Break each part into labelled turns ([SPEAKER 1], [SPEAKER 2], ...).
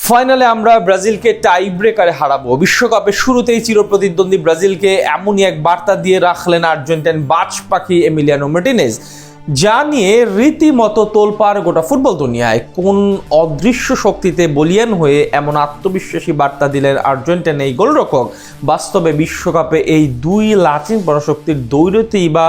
[SPEAKER 1] ফাইনালে আমরা ব্রাজিলকে টাই ব্রেকারে হারাবো। বিশ্বকাপের শুরুতেই চিরপ্রতিদ্বন্দ্বী ব্রাজিলকে এমনই এক বার্তা দিয়ে রাখলেন আর্জেন্টাইন বাজ পাখি এমিলিয়ানো মার্টিনেজ, যা নিয়ে রীতিমতো তোলপাড় গোটা ফুটবল দুনিয়ায়। কোন অদৃশ্য শক্তিতে বলিয়ান হয়ে এমন আত্মবিশ্বাসী বার্তা দিলেন আর্জেন্টাইন এই গোলরক্ষক? বাস্তবে বিশ্বকাপে এই দুই লাতিন পরাশক্তির দৌড়তেই বা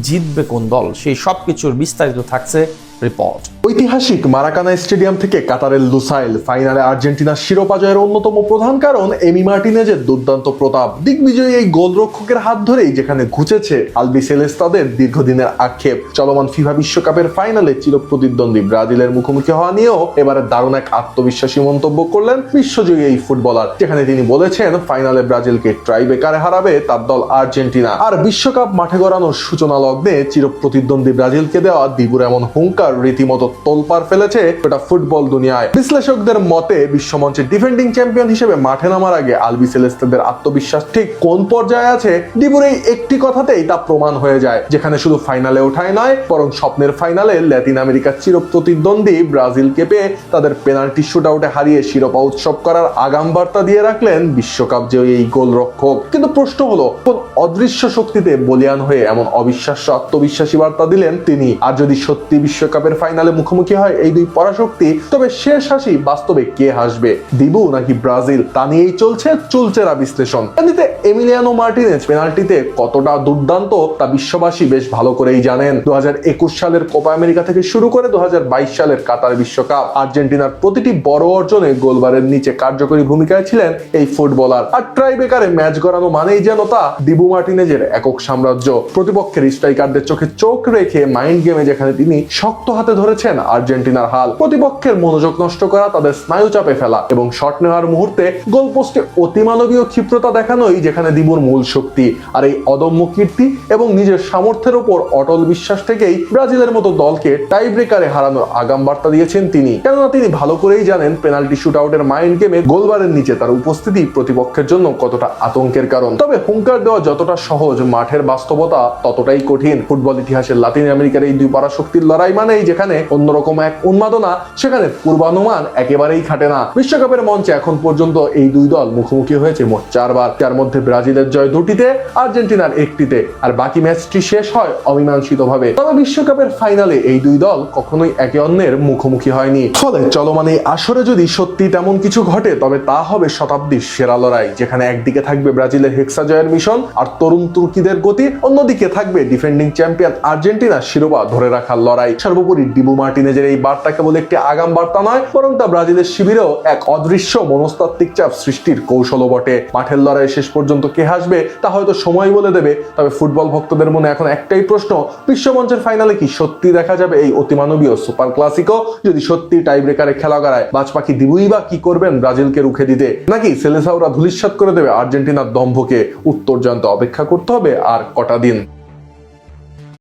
[SPEAKER 1] জিতবে কোন দল? সেই সব কিছুর বিস্তারিত থাকছে রিপোর্ট।
[SPEAKER 2] ঐতিহাসিক মারাকানা স্টেডিয়াম থেকে কাতারের লুসাইল ফাইনালে আর্জেন্টিনার শিরোপা জয়ের অন্যতম প্রধান কারণ এমি মার্টিনেজের দুর্দান্ত প্রতাপ। দিগ্বিজয়ী এই গোলরক্ষকের হাত ধরেই যেখানে ঘুচেছে আলবিসেলেস্তাদের দীর্ঘদিনের আক্ষেপ। চলমান ফিফা বিশ্বকাপের ফাইনালে চিরপ্রতিদ্বন্দ্বী ব্রাজিলের মুখোমুখি হওয়া নিয়েও এবারে দারুণ এক আত্মবিশ্বাসী মন্তব্য করলেন বিশ্বজয়ী এই ফুটবলার, যেখানে তিনি বলেছেন ফাইনালে ব্রাজিলকে ট্রাইবেকারে হারাবে তার দল আর্জেন্টিনা। আর বিশ্বকাপ মাঠে গড়ানোর সূচনা লগ্নে চিরপ্রতিদ্বন্দ্বী ব্রাজিলকে দেওয়া দিবুর এমন হুঙ্কার রীতিমতো তোলপাড় ফেলেছে গোটা ফুটবল দুনিয়ায়। বিশ্লেষকদের মতে বিশ্বমঞ্চে ডিফেন্ডিং চ্যাম্পিয়ন হিসেবে মাঠে নামার আগে আলবিসেলেস্তাদের আত্মবিশ্বাস ঠিক কোন পর্যায়ে আছে দিবুর এই একটি কথাতেই তা প্রমাণ হয়ে যায়, যেখানে শুধু ফাইনালে ওঠাই নয় বরং স্বপ্নের ফাইনালে ল্যাটিন আমেরিকার চিরপ্রতিদ্বন্দ্বী ব্রাজিলকে পেয়ে তাদের পেনাল্টি শুটআউটে হারিয়ে শিরোপা উৎসব করার আগাম বার্তা দিয়ে রাখলেন বিশ্বকাপ জয়ী এই গোলরক্ষক। কিন্তু প্রশ্ন হলো, কোন অদৃশ্য শক্তিতে বলিয়ান হয়ে এমন অবিশ্বাস্য আত্মবিশ্বাসী বার্তা দিলেন তিনি? আর যদি সত্যি বিশ্বকাপের ফাইনালে মুখোমুখি হয় এই দুই পরাশক্তি, তবে শেষ হাসি বাস্তবে কে হাসবে, দিবু নাকি ব্রাজিল? তা নিয়েই চলছে চুলচেরা বিশ্লেষণ। এমনিতে এমিলিয়ানো মার্টিনেজ পেনাল্টিতে কতটা দুর্দান্ত তা বিশ্ববাসী বেশ ভালো করেই জানেন। 2021 সালের কোপা আমেরিকা থেকে শুরু করে 2022 সালের কাতার বিশ্বকাপ, আর্জেন্টিনার প্রতিটি বড় অর্জনে গোলবারের নিচে কার্যকরী ভূমিকায় ছিলেন এই ফুটবলার। আর ট্রাইবেকারে ম্যাচ গড়ানো মানেই যেন তা দিবু মার্টিনেজের একক সাম্রাজ্য। প্রতিপক্ষের স্ট্রাইকারদের চোখে চোখ রেখে মাইন্ড গেমে যেখানে তিনি শক্ত হাতে ধরেছেন আর্জেন্টিনার হাল, প্রতিপক্ষের মনোযোগ নষ্ট করা, তাদের স্নায়ু চাপে ফেলা এবং শট নেওয়ার মুহূর্তে গোল পোস্টে অতিমানবীয় ক্ষিপ্রতা দেখানোই যেখানে দিবুর মূল শক্তি। আর এই অদম্য কীর্তি এবং নিজের সামর্থ্যের উপর অটল বিশ্বাস থেকেই ব্রাজিলের মতো দলকে টাই ব্রেকারে হারানোর আগাম বার্তা দিয়েছেন তিনি। কেননা তিনি ভালো করেই জানেন পেনাল্টি শুটআউটের মাইন্ড গেমে গোলবারের নিচে তার উপস্থিতি প্রতিপক্ষের জন্য কতটা আতঙ্কের কারণ। তবে হুঙ্কার দেওয়া যতটা সহজ, মাঠের বাস্তবতা ততটাই কঠিন। ফুটবল ইতিহাসের লাতিন আমেরিকার এই দুই পরাশক্তির লড়াই মানেই যেখানে অন্যরকম এক উন্মাদনা, সেখানে পূর্বানুমান একেবারেই খাটে না। বিশ্বকাপের মঞ্চে এখন পর্যন্ত এই দুই দল মুখোমুখি হয়েছে মোট 4 বার, যার মধ্যে ব্রাজিলের জয় 2টিতে, আর্জেন্টিনার 1টিতে, আর বাকি ম্যাচটি শেষ হয় অমীমাংসিত ভাবে। তবে বিশ্বকাপের ফাইনালে এই দুই দল কখনোই একে অন্যের মুখোমুখি হয়নি। ফলে চলমান এই আসরে যদি সত্যি তেমন কিছু ঘটে তবে তা হবে শতাব্দীর সেরা লড়াই, যেখানে একদিকে থাকবে ব্রাজিলের হেক্সা জয়ের মিশন আর তরুণ তুর্কিদের গতি, অন্যদিকে থাকবে ডিফেন্ডিং চ্যাম্পিয়ন আর্জেন্টিনার শিরোপা ধরে রাখার লড়াই। সর্বোপরি দিবু মার্টিনেজের এই বার্তা কেবল একটি আগাম বার্তা নয়, বরং তা ব্রাজিলের শিবিরেও এক অদৃশ্য মনস্তাত্ত্বিক চাপ সৃষ্টির কৌশলও বটে। মাঠের লড়াই শেষ পর্যন্ত কে হাসবে তা হয়তো সময় বলে দেবে। তবে ফুটবল ভক্তদের মনে এখন একটাই প্রশ্ন, বিশ্বমঞ্চের ফাইনালে কি সত্যি দেখা যাবে এই অতিমানবীয় সুপার ক্লাসিকো? যদি সত্যি টাই ব্রেকারে খেলা গড়ায়, বাজ পাখি দিবুই বা কি করবেন ব্রাজিলকে রুখে দিতে? নাকি সেলেসাওরা ধূলিসাৎ করে দেবে আর্জেন্টিনার দম্ভকে? উত্তর জানতে অপেক্ষা করতে হবে আর কটা দিন।